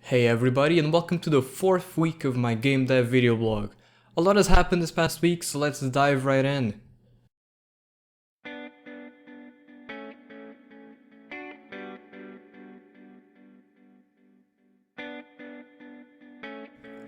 Hey everybody, and welcome to the 4th week of my game dev video blog. A lot has happened this past week, so let's dive right in.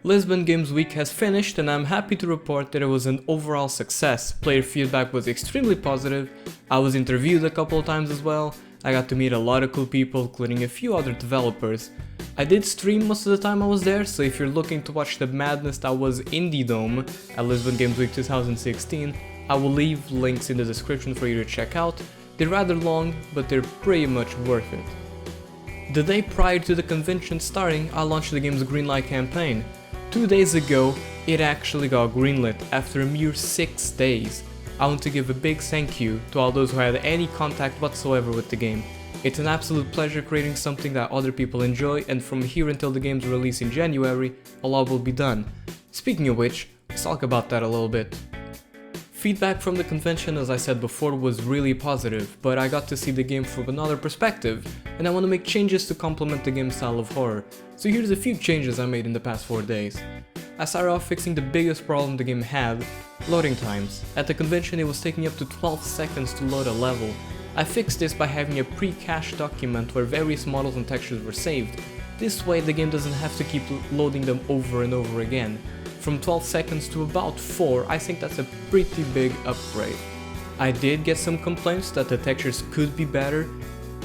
Lisbon Games Week has finished and I'm happy to report that it was an overall success. Player feedback was extremely positive, I was interviewed a couple of times as well, I got to meet a lot of cool people including a few other developers. I did stream most of the time I was there, so if you're looking to watch the madness that was Indie Dome at Lisbon Games Week 2016, I will leave links in the description for you to check out. They're rather long, but they're pretty much worth it. The day prior to the convention starting, I launched the game's Greenlight campaign. 2 days ago, it actually got greenlit after a mere 6 days. I want to give a big thank you to all those who had any contact whatsoever with the game. It's an absolute pleasure creating something that other people enjoy, and from here until the game's release in January, a lot will be done. Speaking of which, let's talk about that a little bit. Feedback from the convention, as I said before, was really positive, but I got to see the game from another perspective, and I want to make changes to complement the game's style of horror. So here's a few changes I made in the past 4 days. I started off fixing the biggest problem the game had, loading times. At the convention it was taking up to 12 seconds to load a level. I fixed this by having a pre-cached document where various models and textures were saved. This way the game doesn't have to keep loading them over and over again. From 12 seconds to about 4, I think that's a pretty big upgrade. I did get some complaints that the textures could be better,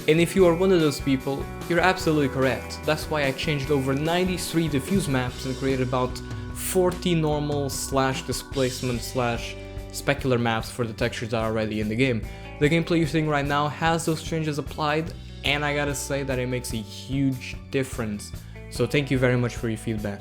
and if you are one of those people, you're absolutely correct. That's why I changed over 93 diffuse maps and created about 40 normal / displacement / specular maps for the textures that are already in the game. The gameplay you're seeing right now has those changes applied, and I gotta say that it makes a huge difference. So thank you very much for your feedback.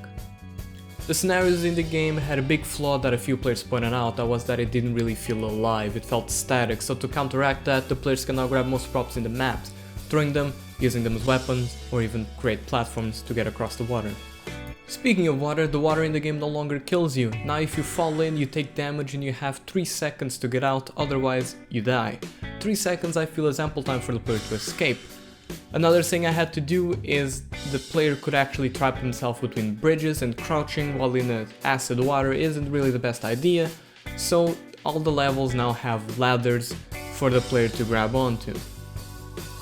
The scenarios in the game had a big flaw that a few players pointed out, that was that it didn't really feel alive, it felt static, so to counteract that, the players can now grab most props in the maps, throwing them, using them as weapons, or even create platforms to get across the water. Speaking of water, the water in the game no longer kills you. Now if you fall in, you take damage and you have 3 seconds to get out, otherwise you die. 3 seconds I feel is ample time for the player to escape. Another thing I had to do is the player could actually trap himself between bridges, and crouching while in acid water isn't really the best idea, so all the levels now have ladders for the player to grab onto.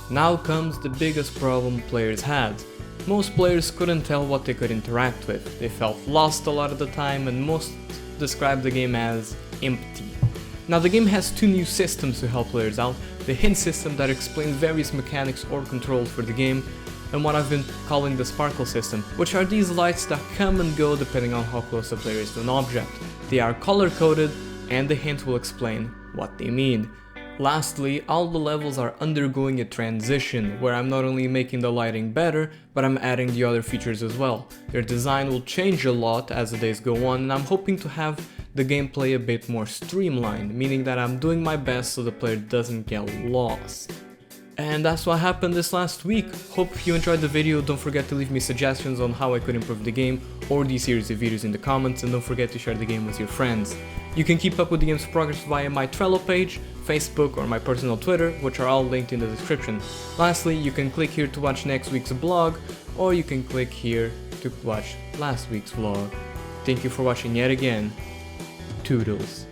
Now comes the biggest problem players had. Most players couldn't tell what they could interact with, they felt lost a lot of the time, and most described the game as empty. Now the game has 2 new systems to help players out, the hint system that explains various mechanics or controls for the game, and what I've been calling the sparkle system, which are these lights that come and go depending on how close the player is to an object. They are color coded, and the hint will explain what they mean. Lastly, all the levels are undergoing a transition, where I'm not only making the lighting better, but I'm adding the other features as well. Their design will change a lot as the days go on, and I'm hoping to have the gameplay a bit more streamlined, meaning that I'm doing my best so the player doesn't get lost. And that's what happened this last week. Hope you enjoyed the video. Don't forget to leave me suggestions on how I could improve the game or these series of videos in the comments, and don't forget to share the game with your friends. You can keep up with the game's progress via my Trello page, Facebook, or my personal Twitter, which are all linked in the description. Lastly, you can click here to watch next week's vlog, or you can click here to watch last week's vlog. Thank you for watching yet again. Toodles.